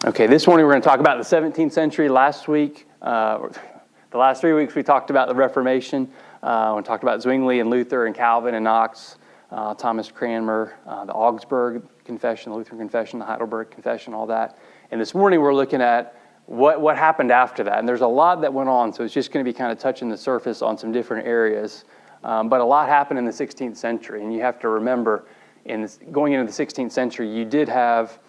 Okay, this morning we're going to talk about the 17th century. Last week, the last 3 weeks we talked about the Reformation. We talked about Zwingli and Luther and Calvin and Knox, Thomas Cranmer, the Augsburg Confession, the Lutheran Confession, the Heidelberg Confession, all that. And this morning we're looking at what happened after that. And there's a lot that went on, so it's just going to be kind of touching the surface on some different areas. But a lot happened in the 16th century, and you have to remember, going into the 16th century, you did have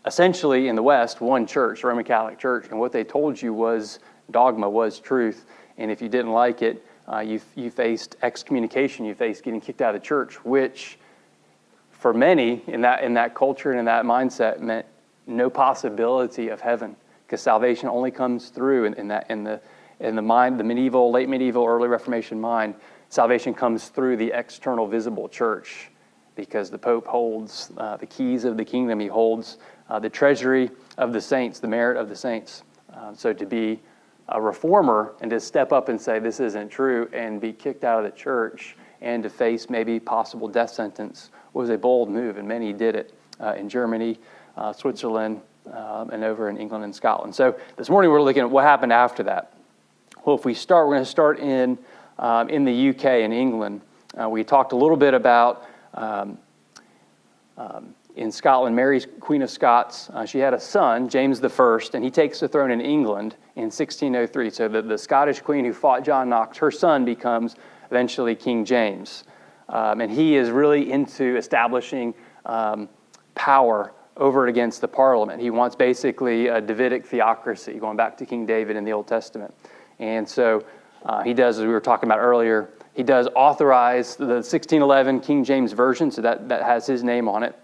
essentially in the West one church, the Roman Catholic Church, and what they told you was dogma, was truth. And if you didn't like it, you faced excommunication, you faced getting kicked out of the church, which for many in that culture and in that mindset meant no possibility of heaven, because salvation only comes through in the mind, the medieval, late medieval, early Reformation mind. Salvation comes through the external visible church, because the Pope holds the keys of the kingdom. He holds the treasury of the saints, the merit of the saints. So to be a reformer and to step up and say this isn't true and be kicked out of the church and to face maybe possible death sentence was a bold move, and many did it in Germany, Switzerland, and over in England and Scotland. So this morning we're looking at what happened after that. Well, if we start, we're going to start in the UK, in England. We talked a little bit about in Scotland, Mary, Queen of Scots, she had a son, James I, and he takes the throne in England in 1603. So the Scottish queen who fought John Knox, her son becomes eventually King James. And he is really into establishing power over and against the Parliament. He wants basically a Davidic theocracy, going back to King David in the Old Testament. And so he does, as we were talking about earlier, he does authorize the 1611 King James Version, so that has his name on it.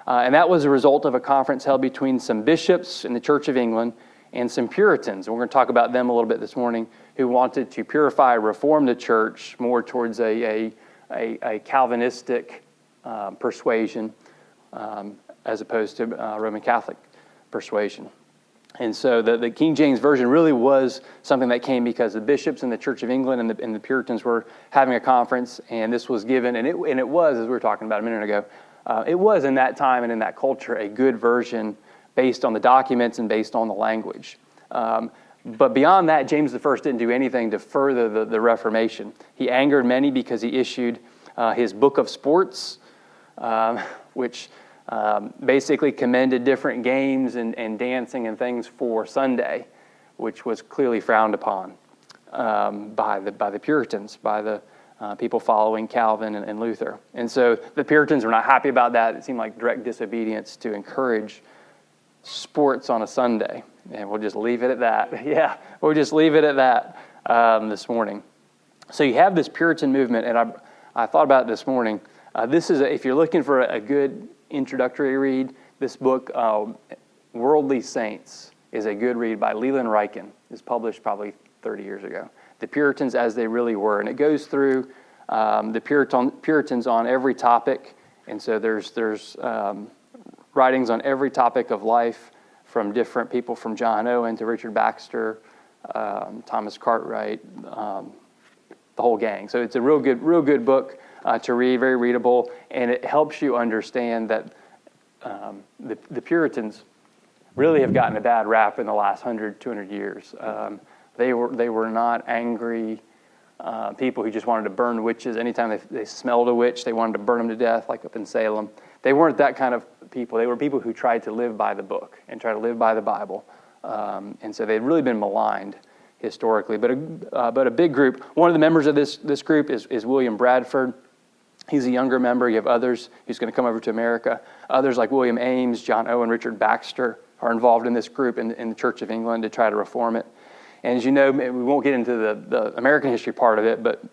And that was a result of a conference held between some bishops in the Church of England and some Puritans. And we're going to talk about them a little bit this morning, who wanted to purify, reform the church more towards a Calvinistic persuasion as opposed to Roman Catholic persuasion. And so the King James Version really was something that came because the bishops in the Church of England and the Puritans were having a conference, and this was given, and it was, as we were talking about a minute ago, it was in that time and in that culture a good version based on the documents and based on the language. But beyond that, James I didn't do anything to further the Reformation. He angered many because he issued his Book of Sports, which basically commended different games and dancing and things for Sunday, which was clearly frowned upon by the Puritans, by the people following Calvin and Luther. And so the Puritans were not happy about that. It seemed like direct disobedience to encourage sports on a Sunday. And we'll just leave it at that. Yeah, we'll just leave it at that this morning. So you have this Puritan movement, and I thought about it this morning. This is, if you're looking for a good introductory read, this book, Worldly Saints, is a good read by Leland Ryken. It was published probably 30 years ago. The Puritans as they really were. And it goes through the Puritans on every topic. And so there's writings on every topic of life from different people, from John Owen to Richard Baxter, Thomas Cartwright, the whole gang. So it's a real good book to read, very readable, and it helps you understand that the Puritans really have gotten a bad rap in the last 100, 200 years. They were not angry people who just wanted to burn witches. Anytime they smelled a witch, they wanted to burn them to death, like up in Salem. They weren't that kind of people. They were people who tried to live by the book and try to live by the Bible. And so they'd really been maligned historically. But a big group, one of the members of this group is William Bradford. He's a younger member. You have others who's going to come over to America. Others like William Ames, John Owen, Richard Baxter are involved in this group in the Church of England to try to reform it. And as you know, we won't get into the American history part of it, but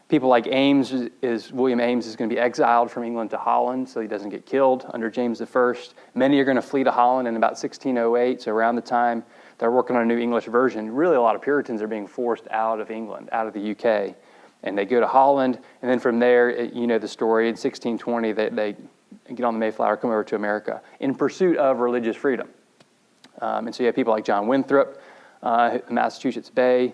people like William Ames is going to be exiled from England to Holland so he doesn't get killed under James I. Many are going to flee to Holland in about 1608, so around the time they're working on a new English version. Really, a lot of Puritans are being forced out of England, out of the UK. And they go to Holland, and then from there, you know the story, in 1620, they get on the Mayflower, come over to America in pursuit of religious freedom. And so you have people like John Winthrop, Massachusetts Bay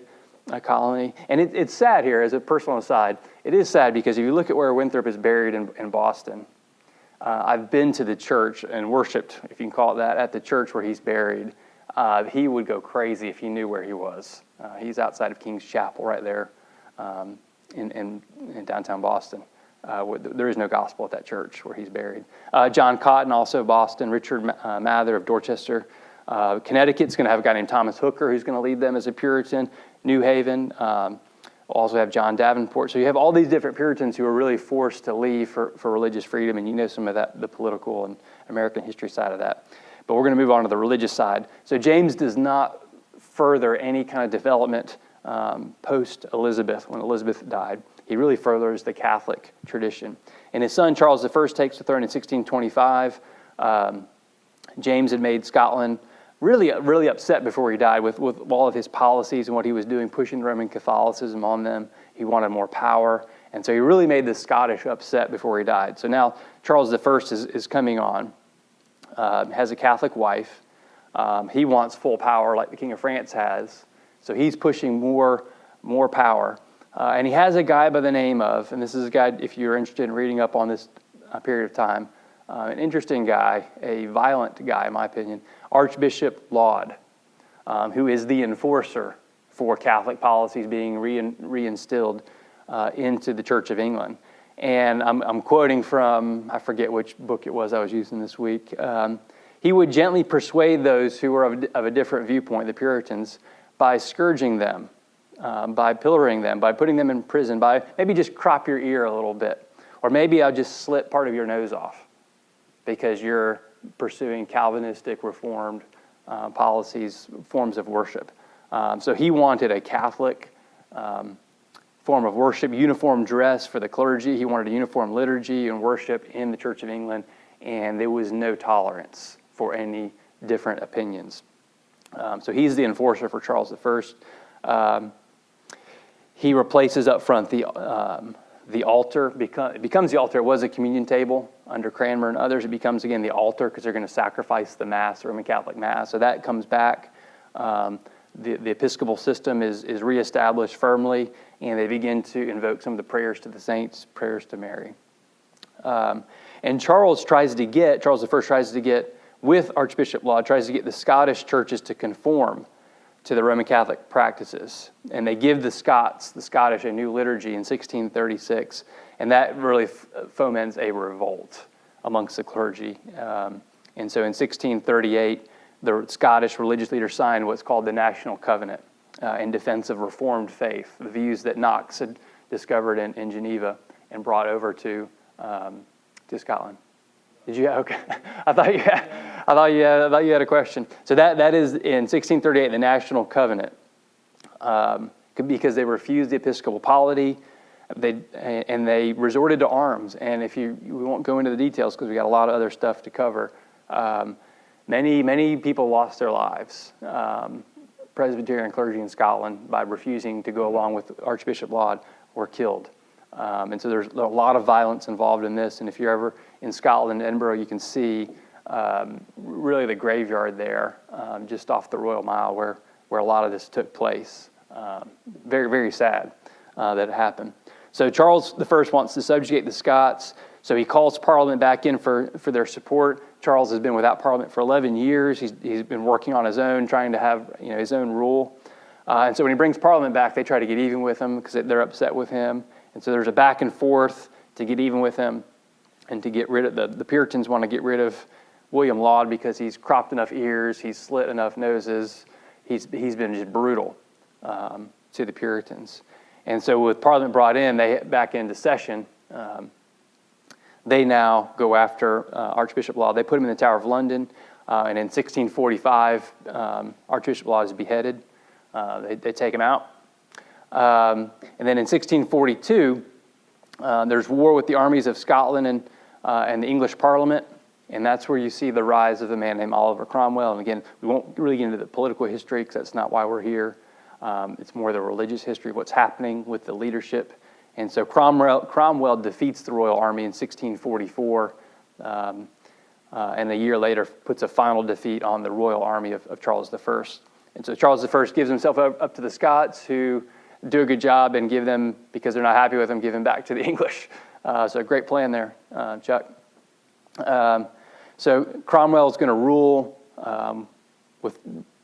colony. And it's sad here, as a personal aside, it is sad because if you look at where Winthrop is buried in Boston, I've been to the church and worshiped, if you can call it that, at the church where he's buried. He would go crazy if he knew where he was. He's outside of King's Chapel right there in downtown Boston. There is no gospel at that church where he's buried. John Cotton, also Boston. Richard Mather of Dorchester. Connecticut's going to have a guy named Thomas Hooker who's going to lead them as a Puritan. New Haven. We'll also have John Davenport. So you have all these different Puritans who are really forced to leave for religious freedom, and you know some of that, the political and American history side of that. But we're going to move on to the religious side. So James does not further any kind of development post-Elizabeth, when Elizabeth died. He really furthers the Catholic tradition. And his son, Charles I, takes the throne in 1625. James had made Scotland really upset before he died with all of his policies and what he was doing, pushing Roman Catholicism on them. He wanted more power. And so he really made the Scottish upset before he died. So now Charles I is coming on, has a Catholic wife. He wants full power like the King of France has. So he's pushing more power. And he has a guy by the name of, and this is a guy, if you're interested in reading up on this period of time, an interesting guy, a violent guy in my opinion, Archbishop Laud, who is the enforcer for Catholic policies being reinstilled into the Church of England. And I'm quoting from, I forget which book it was I was using this week. He would gently persuade those who were of a different viewpoint, the Puritans, by scourging them, by pillorying them, by putting them in prison, by maybe just crop your ear a little bit. Or maybe I'll just slit part of your nose off because you're pursuing Calvinistic, Reformed policies, forms of worship. So he wanted a Catholic form of worship, uniform dress for the clergy. He wanted a uniform liturgy and worship in the Church of England, and there was no tolerance for any different opinions. So he's the enforcer for Charles I. He replaces up front the altar. It becomes the altar. It was a communion table under Cranmer and others. It becomes, again, the altar because they're going to sacrifice the Mass, the Roman Catholic Mass. So that comes back. The Episcopal system is reestablished firmly, and they begin to invoke some of the prayers to the saints, prayers to Mary. And Charles I tries to get, with Archbishop Laud, tries to get the Scottish churches to conform to the Roman Catholic practices. And they give the Scottish, a new liturgy in 1636. And that really foments a revolt amongst the clergy. And so in 1638, the Scottish religious leaders signed what's called the National Covenant in defense of Reformed faith, the views that Knox had discovered in Geneva and brought over to Scotland. Did you? Okay. I thought you had a question. So that is in 1638 the National Covenant, because they refused the episcopal polity, they resorted to arms. And we won't go into the details because we got a lot of other stuff to cover. Many people lost their lives, Presbyterian clergy in Scotland, by refusing to go along with Archbishop Laud, were killed. And so there's a lot of violence involved in this. And if you're ever in Scotland, Edinburgh, you can see really the graveyard there, just off the Royal Mile where a lot of this took place. Very, very sad that it happened. So Charles I wants to subjugate the Scots, so he calls Parliament back in for their support. Charles has been without Parliament for 11 years. He's been working on his own, trying to have his own rule. And so when he brings Parliament back, they try to get even with him because they're upset with him. And so there's a back and forth to get even with him and to get rid of the Puritans want to get rid of William Laud because he's cropped enough ears, he's slit enough noses, he's been just brutal to the Puritans. And so with Parliament brought in, they back into session. They now go after Archbishop Laud. They put him in the Tower of London, and in 1645, Archbishop Laud is beheaded. They take him out. And then in 1642, there's war with the armies of Scotland and the English Parliament, and that's where you see the rise of a man named Oliver Cromwell. And again, we won't really get into the political history because that's not why we're here. It's more the religious history of what's happening with the leadership. And so Cromwell defeats the royal army in 1644, and a year later puts a final defeat on the royal army of Charles I. And so Charles I gives himself up to the Scots, who do a good job and give them, because they're not happy with him, give him back to the English. So a great plan there, Chuck. So Cromwell is going to rule with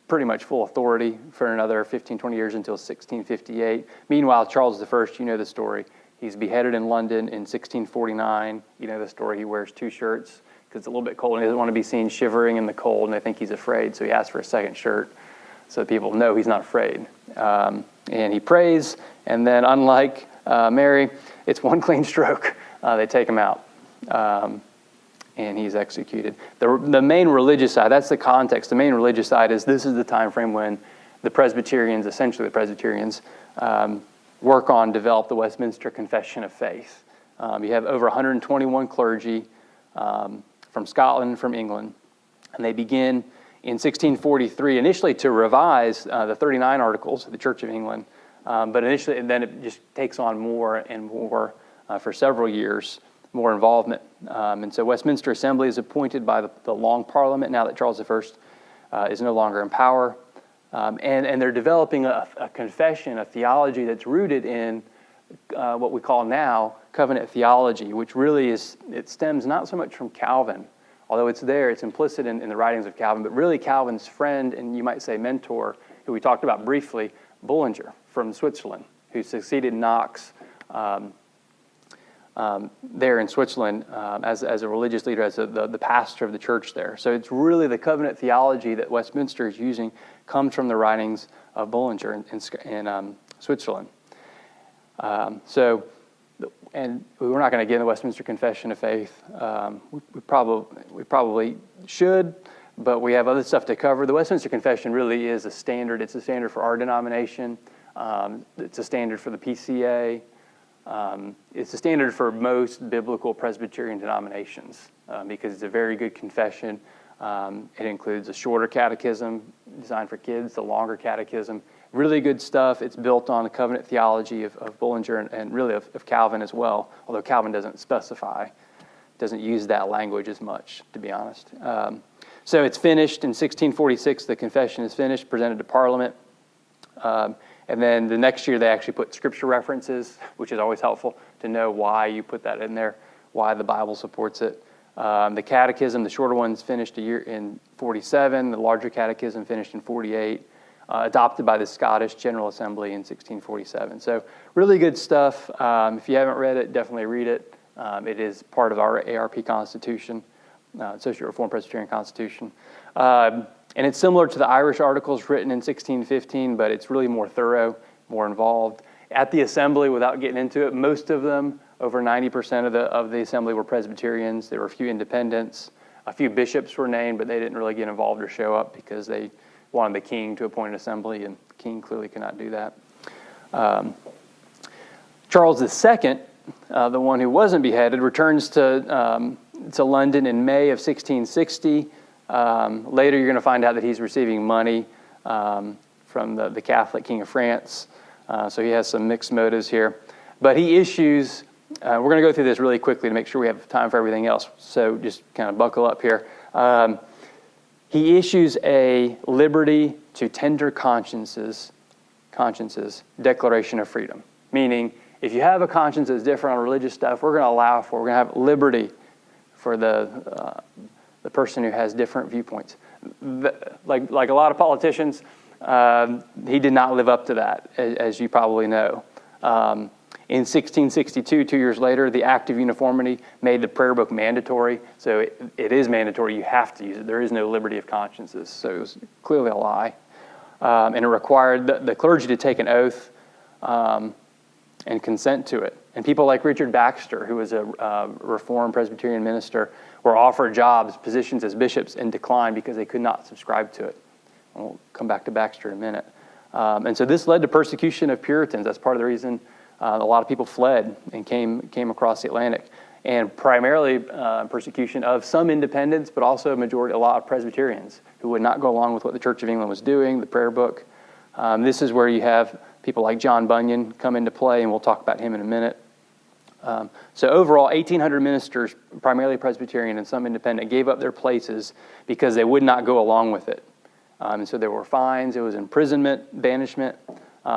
pretty much full authority for another 15, 20 years until 1658. Meanwhile, Charles I, you know the story. He's beheaded in London in 1649. You know the story. He wears two shirts because it's a little bit cold and he doesn't want to be seen shivering in the cold, and they think he's afraid, so he asks for a second shirt so people know he's not afraid. And he prays, and then unlike Mary, it's one clean stroke. They take him out, and he's executed. The main religious side, that's the context. The main religious side is this is the time frame when the Presbyterians, essentially the Presbyterians, work on, develop the Westminster Confession of Faith. You have over 121 clergy from Scotland and from England, and they begin in 1643 initially to revise the 39 Articles of the Church of England, but initially, and then it just takes on more and more for several years, more involvement. And so Westminster Assembly is appointed by the Long Parliament now that Charles I is no longer in power. And they're developing a confession, a theology that's rooted in what we call now covenant theology, which really it stems not so much from Calvin, although it's there, it's implicit in the writings of Calvin, but really Calvin's friend and you might say mentor, who we talked about briefly, Bullinger from Switzerland, who succeeded Knox there in Switzerland as a religious leader, as the pastor of the church there. So it's really the covenant theology that Westminster is using comes from the writings of Bullinger in Switzerland. And we're not going to get into the Westminster Confession of Faith. We probably should, but we have other stuff to cover. The Westminster Confession really is a standard. It's a standard for our denomination. It's a standard for the PCA. It's a standard for most biblical Presbyterian denominations because it's a very good confession. It includes a shorter catechism designed for kids, the longer catechism. Really good stuff. It's built on the covenant theology of Bullinger and really of Calvin as well, although Calvin doesn't specify, doesn't use that language as much, to be honest. So it's finished in 1646. The confession is finished, presented to Parliament. And then the next year they actually put scripture references, which is always helpful to know why you put that in there, why the Bible supports it. The catechism, the shorter ones finished a year in 47. The larger catechism finished in 48. Adopted by the Scottish General Assembly in 1647. So really good stuff. If you haven't read it, definitely read it. It is part of our ARP Constitution, Associate Reformed Presbyterian Constitution. And it's similar to the Irish Articles written in 1615, but it's really more thorough, more involved. At the Assembly, without getting into it, most of them, over 90% of the Assembly were Presbyterians. There were a few independents. A few bishops were named, but they didn't really get involved or show up because they wanted the king to appoint an assembly, and the king clearly could not do that. Charles II, the one who wasn't beheaded, returns to London in May of 1660. Later, you're going to find out that he's receiving money from the Catholic King of France, so he has some mixed motives here. But he issues, we're going to go through this really quickly to make sure we have time for everything else, so just kind of buckle up here. He issues a liberty to tender consciences declaration of freedom. Meaning, if you have a conscience that's different on religious stuff, we're going to have liberty for the person who has different viewpoints. Like a lot of politicians, he did not live up to that, as you probably know. In 1662, 2 years later, the Act of Uniformity made the prayer book mandatory. So it is mandatory. You have to use it. There is no liberty of consciences. So it was clearly a lie. And it required the clergy to take an oath and consent to it. And people like Richard Baxter, who was a Reformed Presbyterian minister, were offered jobs, positions as bishops, and declined because they could not subscribe to it. And we'll come back to Baxter in a minute. And so this led to persecution of Puritans. That's part of the reason a lot of people fled and came across the Atlantic, and primarily persecution of some independents, but also a lot of Presbyterians who would not go along with what the Church of England was doing, the prayer book. This is where you have people like John Bunyan come into play, and we'll talk about him in a minute. So overall, 1,800 ministers, primarily Presbyterian and some independent, gave up their places because they would not go along with it. And so there were fines, it was imprisonment, banishment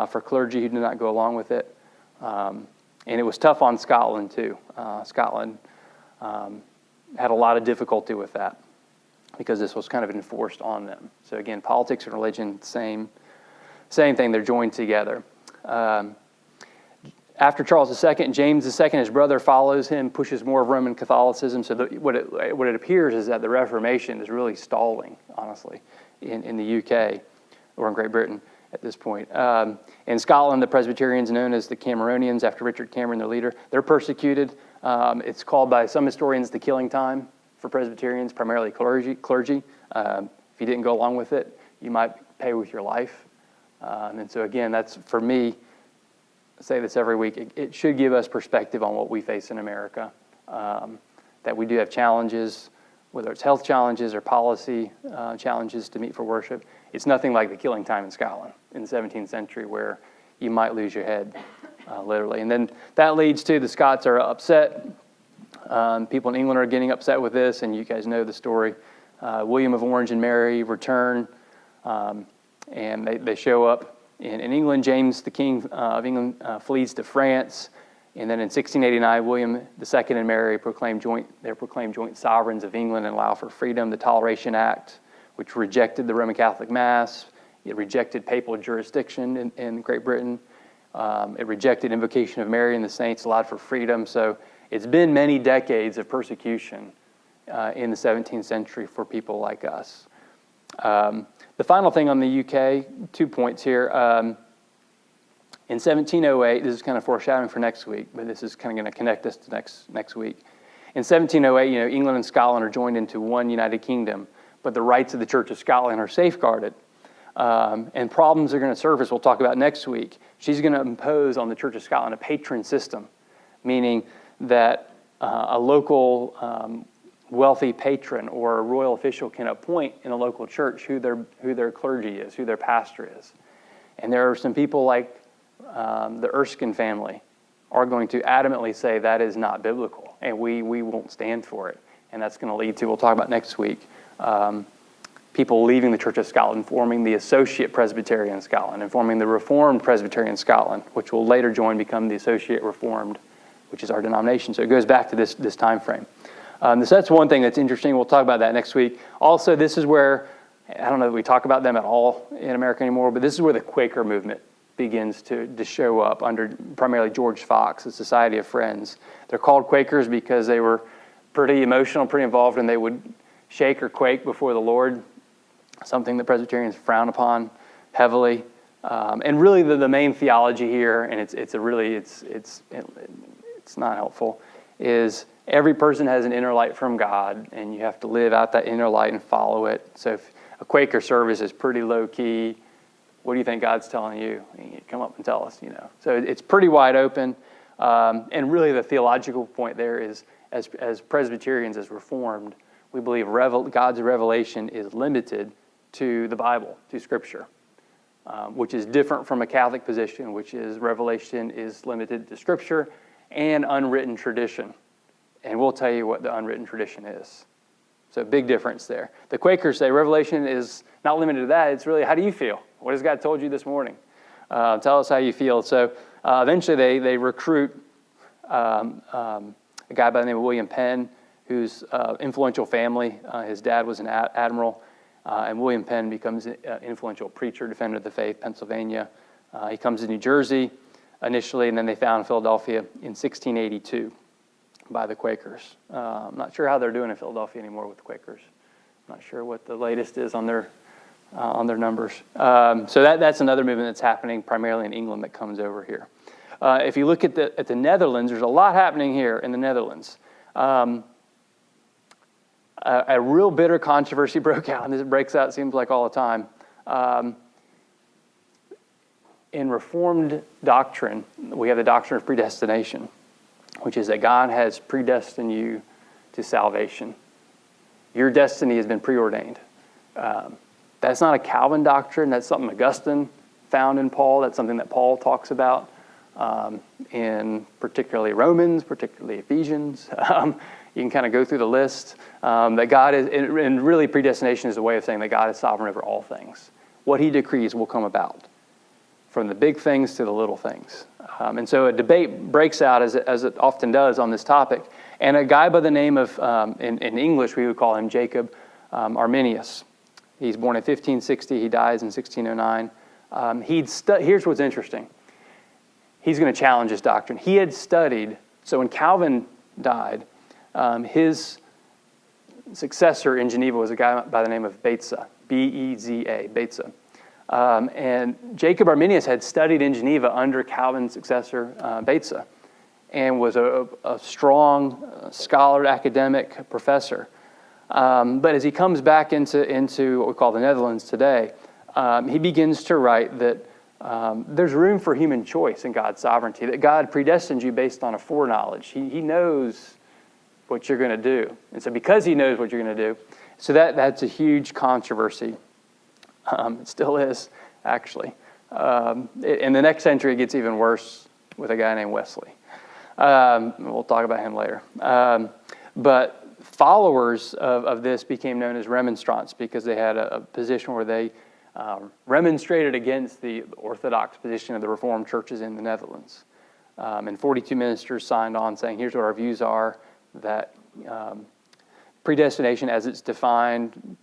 for clergy who did not go along with it. And it was tough on Scotland too. Scotland had a lot of difficulty with that because this was kind of enforced on them. So again, politics and religion, same thing, they're joined together. After Charles II, James II, his brother, follows him, pushes more of Roman Catholicism. So what it appears is that the Reformation is really stalling, honestly, in the UK or in Great Britain at this point. In Scotland, the Presbyterians, known as the Cameronians, after Richard Cameron, their leader, they're persecuted. It's called by some historians the killing time for Presbyterians, primarily clergy. If you didn't go along with it, you might pay with your life. And so again, that's, for me, I say this every week, it should give us perspective on what we face in America. That we do have challenges, whether it's health challenges or policy challenges to meet for worship. It's nothing like the killing time in Scotland in the 17th century where you might lose your head, literally. And then that leads to the Scots are upset. People in England are getting upset with this, and you guys know the story. William of Orange and Mary return, and they show up. In England, James, the King of England, flees to France. And then in 1689, William II and Mary proclaimed joint sovereigns of England and allow for freedom. The Toleration Act, which rejected the Roman Catholic Mass. It rejected papal jurisdiction in Great Britain. It rejected invocation of Mary and the saints, allowed for freedom. So it's been many decades of persecution in the 17th century for people like us. The final thing on the UK, 2 points here. In 1708, this is kind of foreshadowing for next week, but this is kind of going to connect us to next week. In 1708, England and Scotland are joined into one united kingdom, but the rights of the Church of Scotland are safeguarded. And problems are going to surface, we'll talk about next week. She's going to impose on the Church of Scotland a patron system, meaning that a local wealthy patron or a royal official can appoint in a local church who their clergy is, who their pastor is. And there are some people like the Erskine family are going to adamantly say that is not biblical, and we won't stand for it. And that's going to lead to, we'll talk about next week, people leaving the Church of Scotland, forming the Associate Presbyterian Scotland, and forming the Reformed Presbyterian Scotland, which will later become the Associate Reformed, which is our denomination. So it goes back to this time frame. So that's one thing that's interesting. We'll talk about that next week. Also, this is where, I don't know if we talk about them at all in America anymore, but this is where the Quaker movement begins to show up under primarily George Fox, the Society of Friends. They're called Quakers because they were pretty emotional, pretty involved, and they would shake or quake before the Lord, something that Presbyterians frown upon heavily. And really the main theology here, and it's not helpful, is every person has an inner light from God, and you have to live out that inner light and follow it. So if a Quaker service is pretty low-key, what do you think God's telling you? Come up and tell us, So it's pretty wide open. And really the theological point there is, as Presbyterians, as Reformed, we believe God's revelation is limited to the Bible, to Scripture, which is different from a Catholic position, which is revelation is limited to Scripture and unwritten tradition. And we'll tell you what the unwritten tradition is. So big difference there. The Quakers say revelation is not limited to that. It's really, how do you feel? What has God told you this morning? Tell us how you feel. So eventually they recruit a guy by the name of William Penn, whose influential family. His dad was an admiral, and William Penn becomes an influential preacher, defender of the faith, Pennsylvania. He comes to New Jersey initially, and then they found Philadelphia in 1682 by the Quakers. I'm not sure how they're doing in Philadelphia anymore with the Quakers. I'm not sure what the latest is on their numbers. So that's another movement that's happening primarily in England that comes over here. If you look at the Netherlands, there's a lot happening here in the Netherlands. A real bitter controversy broke out, and this breaks out, it seems like, all the time. In Reformed doctrine, we have the doctrine of predestination, which is that God has predestined you to salvation. Your destiny has been preordained. That's not a Calvin doctrine. That's something Augustine found in Paul. That's something that Paul talks about in particularly Romans, particularly Ephesians. You can kind of go through the list. That God is, and really predestination is a way of saying that God is sovereign over all things. What he decrees will come about, from the big things to the little things. And so a debate breaks out, as it often does, on this topic. and a guy by the name of, in English, we would call him Jacob Arminius. He's born in 1560. He dies in 1609. Here's what's interesting. He's going to challenge his doctrine. He had studied, so when Calvin died, his successor in Geneva was a guy by the name of Beza, B-E-Z-A, Beza. And Jacob Arminius had studied in Geneva under Calvin's successor, Beza, and was a strong scholar, academic professor. But as he comes back into what we call the Netherlands today, he begins to write that there's room for human choice in God's sovereignty, that God predestined you based on a foreknowledge. He knows what you're going to do. And so because he knows what you're going to do, so that's a huge controversy. It still is, actually. In the next century, it gets even worse with a guy named Wesley. We'll talk about him later. But followers of this became known as remonstrants because they had a position where they remonstrated against the orthodox position of the Reformed churches in the Netherlands. And 42 ministers signed on saying, here's what our views are, that predestination as it's defined,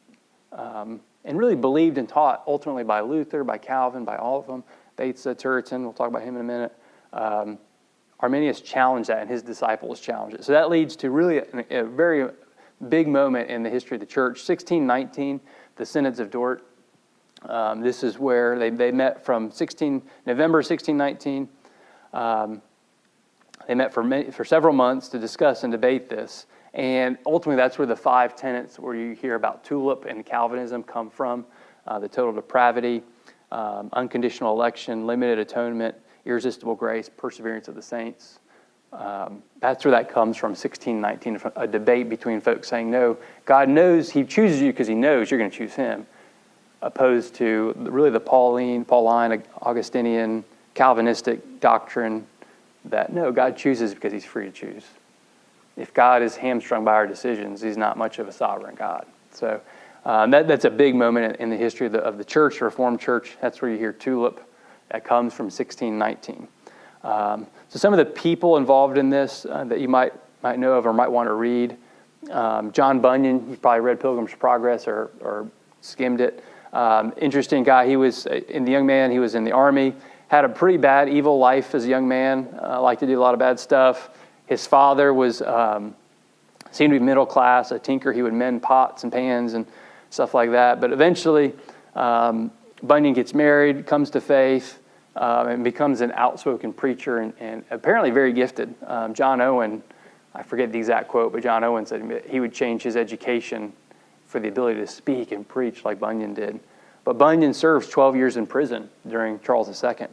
and really believed and taught ultimately by Luther, by Calvin, by all of them, Beza, Turretin, we'll talk about him in a minute. Arminius challenged that, and his disciples challenged it. So that leads to really a very big moment in the history of the church. 1619, the Synods of Dort. This is where they met from November 1619. They met for several months to discuss and debate this. And ultimately, that's where the 5 tenets where you hear about tulip and Calvinism come from. The total depravity, unconditional election, limited atonement, irresistible grace, perseverance of the saints. That's where that comes from, 1619, a debate between folks saying, no, God knows, he chooses you because he knows you're going to choose him, opposed to really the Pauline, Augustinian, Calvinistic doctrine that, no, God chooses because he's free to choose. If God is hamstrung by our decisions, he's not much of a sovereign God. So that's a big moment in the history of the church, the Reformed church. That's where you hear tulip. That comes from 1619. So some of the people involved in this that you might know of or might want to read. John Bunyan, you've probably read Pilgrim's Progress or skimmed it. Interesting guy. He was in the young man. He was in the army. Had a pretty bad, evil life as a young man. Liked to do a lot of bad stuff. His father was seemed to be middle class, a tinker. He would mend pots and pans and stuff like that. But eventually, Bunyan gets married, comes to faith, and becomes an outspoken preacher and apparently very gifted. John Owen, I forget the exact quote, but John Owen said he would change his education for the ability to speak and preach like Bunyan did. But Bunyan serves 12 years in prison during Charles II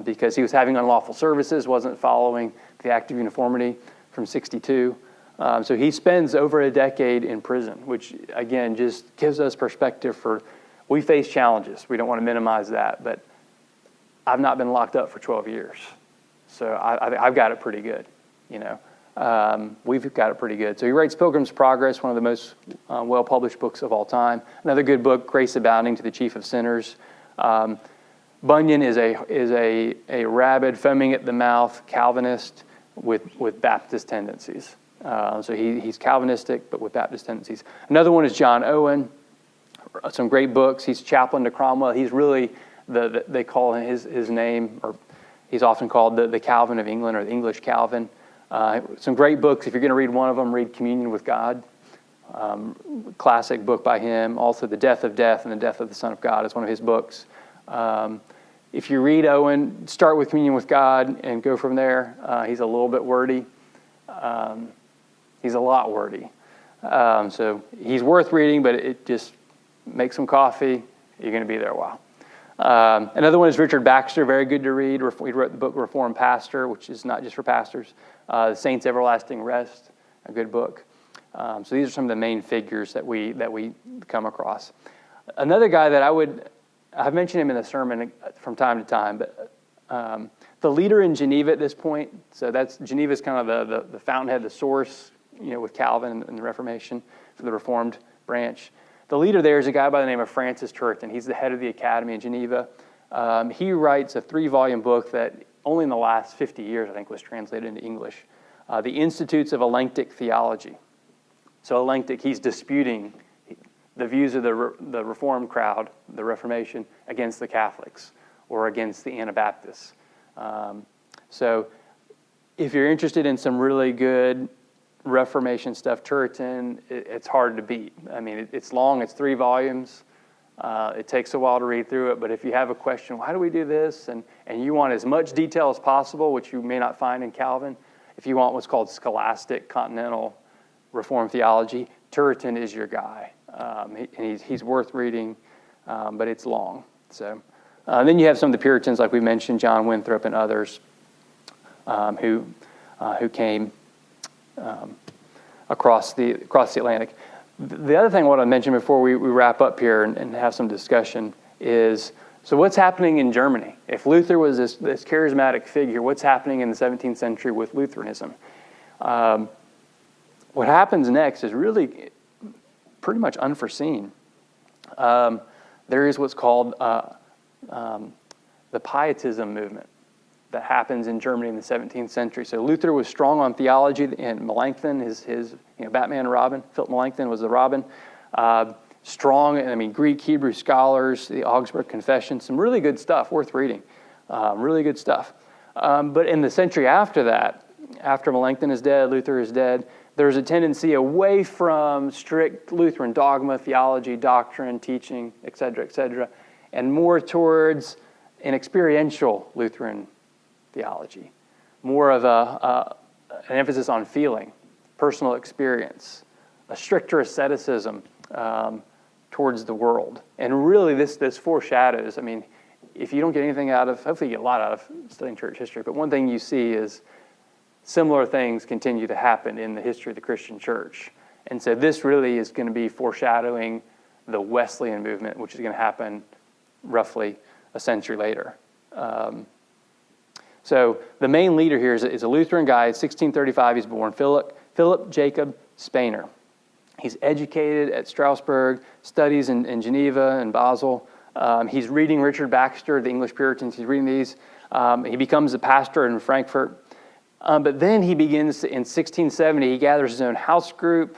because he was having unlawful services, wasn't following the Act of Uniformity from 62. So he spends over a decade in prison, which, again, just gives us perspective for, we face challenges. We don't want to minimize that, but I've not been locked up for 12 years. So I've got it pretty good, you know. We've got it pretty good. So he writes Pilgrim's Progress, one of the most well-published books of all time. Another good book, Grace Abounding to the Chief of Sinners. Bunyan is a rabid, foaming at the mouth Calvinist with Baptist tendencies. So he's Calvinistic, but with Baptist tendencies. Another one is John Owen. Some great books. He's chaplain to Cromwell. He's really they call his name, or he's often called the Calvin of England, or the English Calvin. Some great books. If you're going to read one of them, read Communion with God. Classic book by him. Also, The Death of Death and the Death of the Son of God is one of his books. If you read Owen, start with Communion with God and go from there. He's a little bit wordy. He's a lot wordy. So he's worth reading, but it just make some coffee. You're going to be there a while. Another one is Richard Baxter, very good to read. He wrote the book Reformed Pastor, which is not just for pastors. The Saints' Everlasting Rest, a good book. So these are some of the main figures that we come across. Another guy that I've mentioned him in the sermon from time to time, but the leader in Geneva at this point, so Geneva's kind of the fountainhead, the source, with Calvin and the Reformation for the Reformed branch. The leader there is a guy by the name of Francis Turretin. He's the head of the academy in Geneva. He writes a 3-volume book that only in the last 50 years, I think, was translated into English. the Institutes of Elenctic Theology. So Elenctic, he's disputing the views of the Reformed crowd, the Reformation, against the Catholics or against the Anabaptists. So if you're interested in some really good Reformation stuff, Turretin, it's hard to beat. I mean, it's long, it's 3 volumes. It takes a while to read through it, but if you have a question, why do we do this? And you want as much detail as possible, which you may not find in Calvin, if you want what's called scholastic continental Reformed theology, Turretin is your guy. He's worth reading, but it's long. So then you have some of the Puritans, like we mentioned, John Winthrop and others, who came across the Atlantic. The other thing I want to mention before we wrap up here and have some discussion is, so what's happening in Germany? If Luther was this charismatic figure, what's happening in the 17th century with Lutheranism? What happens next is really pretty much unforeseen. There is what's called the Pietism movement that happens in Germany in the 17th century. So Luther was strong on theology, and Melanchthon, his Batman Robin, Philip Melanchthon was the Robin. Strong, Greek, Hebrew scholars, the Augsburg Confession, some really good stuff, worth reading. Really good stuff. But in the century after that, after Melanchthon is dead, Luther is dead, there's a tendency away from strict Lutheran dogma, theology, doctrine, teaching, etc., and more towards an experiential Lutheran theology, more of an emphasis on feeling, personal experience, a stricter asceticism towards the world. And really this foreshadows, if you don't get anything out of, hopefully you get a lot out of studying church history, but one thing you see is similar things continue to happen in the history of the Christian church. And so this really is going to be foreshadowing the Wesleyan movement, which is going to happen roughly a century later. So the main leader here is a Lutheran guy. 1635 he's born, Philip Jacob Spener. He's educated at Strasbourg, studies in Geneva and Basel. He's reading Richard Baxter, the English Puritans. He's reading these. He becomes a pastor in Frankfurt. But then he begins, in 1670, he gathers his own house group.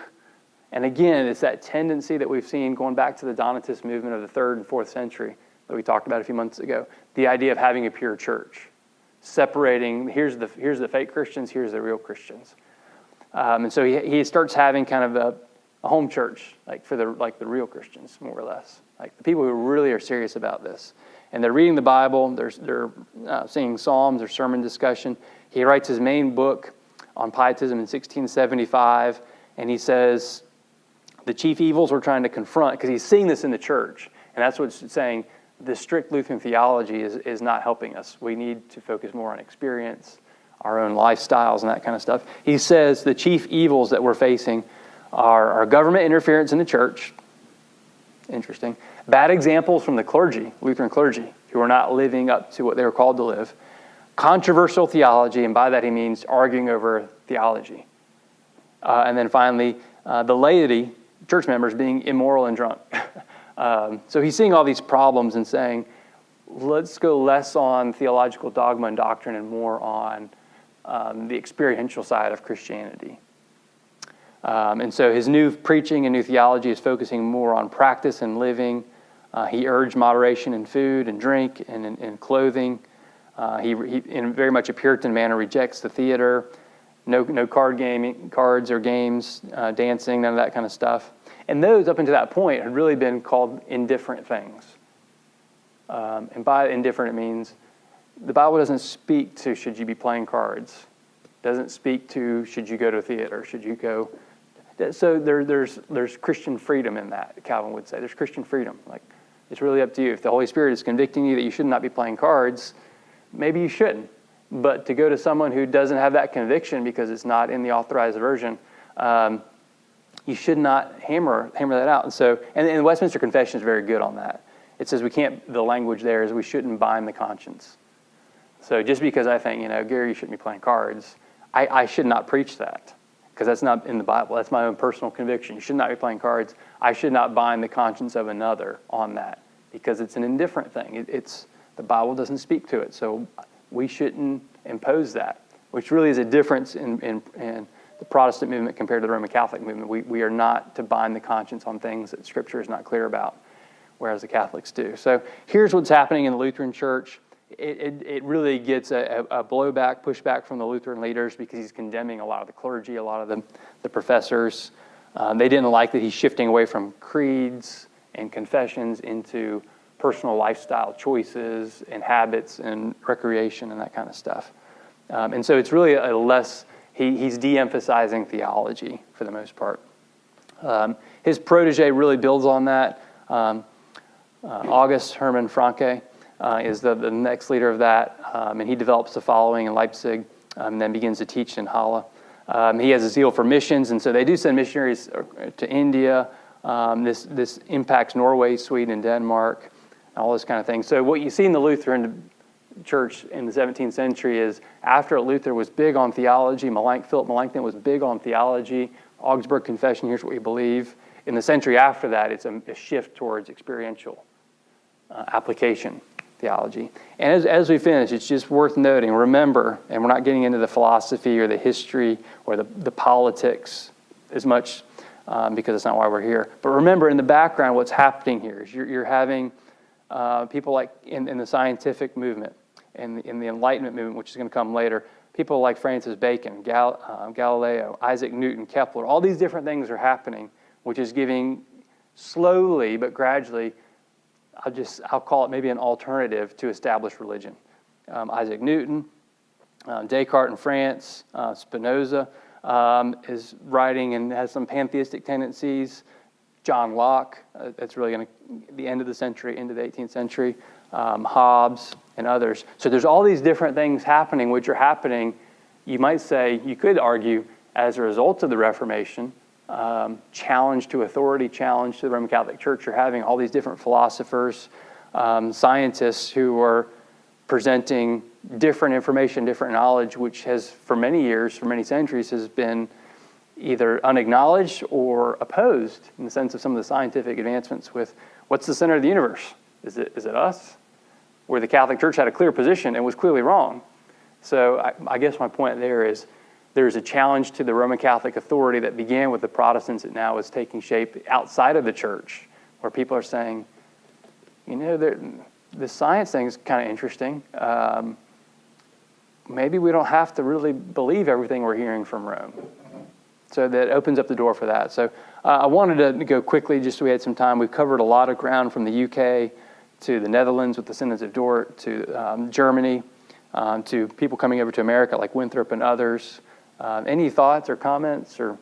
And again, it's that tendency that we've seen going back to the Donatist movement of the 3rd and 4th century that we talked about a few months ago. The idea of having a pure church. Separating, here's the fake Christians, here's the real Christians. And so he starts having kind of a home church, for the real Christians, more or less. Like the people who really are serious about this. And they're reading the Bible, they're singing psalms, there's sermon discussion. He writes his main book on Pietism in 1675, and he says the chief evils we're trying to confront, because he's seeing this in the church, and that's what's saying, the strict Lutheran theology is not helping us. We need to focus more on experience, our own lifestyles, and that kind of stuff. He says the chief evils that we're facing are government interference in the church. Interesting. Bad examples from the clergy, Lutheran clergy, who are not living up to what they were called to live. Controversial theology, and by that he means arguing over theology. And then finally, the laity, church members, being immoral and drunk. So he's seeing all these problems and saying, let's go less on theological dogma and doctrine and more on the experiential side of Christianity. And so his new preaching and new theology is focusing more on practice and living. He urged moderation in food and drink and in clothing. He, in very much a Puritan manner, rejects the theater. No cards or games, dancing, none of that kind of stuff. And those, up until that point, had really been called indifferent things. And by indifferent, it means the Bible doesn't speak to should you be playing cards. Doesn't speak to should you go to a theater, should you go. So there's Christian freedom in that, Calvin would say. There's Christian freedom. Like, it's really up to you. If the Holy Spirit is convicting you that you should not be playing cards, maybe you shouldn't. But to go to someone who doesn't have that conviction because it's not in the authorized version, you should not hammer that out. And so, and the Westminster Confession is very good on that. It says the language there is we shouldn't bind the conscience. So just because I think, Gary, you shouldn't be playing cards, I should not preach that because that's not in the Bible. That's my own personal conviction. You should not be playing cards. I should not bind the conscience of another on that because it's an indifferent thing. The Bible doesn't speak to it, so we shouldn't impose that. which really is a difference in the Protestant movement compared to the Roman Catholic movement. We are not to bind the conscience on things that Scripture is not clear about, whereas the Catholics do. So here's what's happening in the Lutheran Church. It really gets a blowback, pushback from the Lutheran leaders because he's condemning a lot of the clergy, a lot of the professors. They didn't like that he's shifting away from creeds and confessions into personal lifestyle choices and habits and recreation and that kind of stuff. And so it's really he's de-emphasizing theology for the most part. His protege really builds on that. August Hermann Francke is the next leader of that, and he develops a following in Leipzig and then begins to teach in Halle. He has a zeal for missions, and so they do send missionaries to India. This impacts Norway, Sweden, Denmark, all this kind of thing. So what you see in the Lutheran Church in the 17th century is after Luther was big on theology, Philip Melanchthon was big on theology, Augsburg Confession, here's what we believe. In the century after that, it's a shift towards experiential application theology. And as we finish, it's just worth noting, remember, and we're not getting into the philosophy or the history or the politics as much because it's not why we're here. But remember, in the background, what's happening here is you're having people like in the scientific movement, in the Enlightenment movement, which is going to come later, people like Francis Bacon, Galileo, Isaac Newton, Kepler, all these different things are happening, which is giving slowly but gradually, I'll call it maybe an alternative to established religion. Isaac Newton, Descartes in France, Spinoza is writing and has some pantheistic tendencies. John Locke, that's really going to the end of the century, into the 18th century. Hobbes and others. So there's all these different things happening, which are happening, you might say, you could argue, as a result of the Reformation, challenge to authority, challenge to the Roman Catholic Church. You're having all these different philosophers, scientists who are presenting different information, different knowledge, which has, for many years, for many centuries, has been either unacknowledged or opposed in the sense of some of the scientific advancements with what's the center of the universe? Is it us? Where the Catholic Church had a clear position and was clearly wrong. So I guess my point there is there's a challenge to the Roman Catholic authority that began with the Protestants that now is taking shape outside of the church, where people are saying, the science thing is kind of interesting. Maybe we don't have to really believe everything we're hearing from Rome. So that opens up the door for that. So I wanted to go quickly just so we had some time. We've covered a lot of ground from the UK to the Netherlands with the Synods of Dort, to Germany, to people coming over to America like Winthrop and others. Any thoughts or comments or